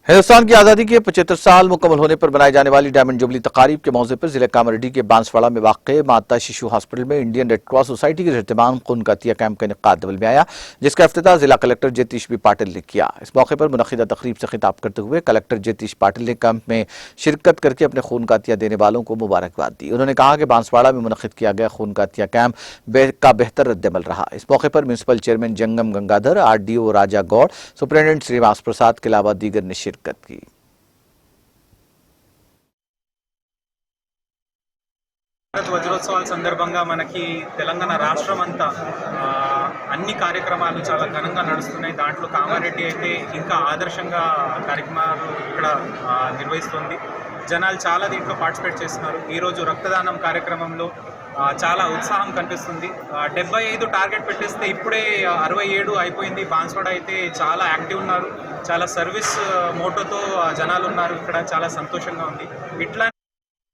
हिंदुस्तान की आज़ादी के 75 साल मुकम्मल होने पर बनाई जाने वाली डायमंड जुबली तकारीब के मौके पर जिले कामारेड्डी के बांसवाड़ा में वाक़ माता शिशु हॉस्पिटल में इंडियन रेड क्रॉस सोसाइटी के एहतमाम खून का अतिया कैंप का इनेकाद अमल में आया, जिसका इफ्तिताह जिला कलेक्टर जयतीश बी पाटिल ने किया। इस मौके पर मुनक़िदा तकरीब से खिताब करते हुए कलेक्टर जयतीश पाटिल ने कैंप में शिरकत करके अपने खून का अतिया देने वालों को मुबारकबाद दी। उन्होंने कहा कि बांसवाड़ा में मुनक़िद किया गया खून का अतिया कैंप का बेहतर रद्दअमल रहा। इस मौके पर म्यूनसिपल चेयरमैन जंगम गंगाधर, RDO राजा गौड़, सुपरिटेंडेंट श्रीनिवास प्रसाद के अलावा दीगर ने शिरकत की। వజ్రోత్సవాల సందర్భంగా మనకి తెలంగాణ రాష్ట్రం అంతా అన్ని కార్యక్రమాలు చాలా ఘనంగా నడుస్తున్నాయి. దాంట్లో కామారెడ్డి అయితే ఇంకా ఆదర్శంగా కార్యక్రమాలు ఇక్కడ నిర్వహిస్తుంది. జనాలు చాలా దీంట్లో పార్టిసిపేట్ చేస్తున్నారు. ఈరోజు రక్తదానం కార్యక్రమంలో చాలా ఉత్సాహం కనిపిస్తుంది. 75 టార్గెట్ పెట్టేస్తే ఇప్పుడే 67 అయిపోయింది. బాన్స్వాడ అయితే చాలా యాక్టివ్ ఉన్నారు. చాలా సర్వీస్ మోటోతో జనాలు ఉన్నారు. ఇక్కడ చాలా సంతోషంగా ఉంది. ఇట్లా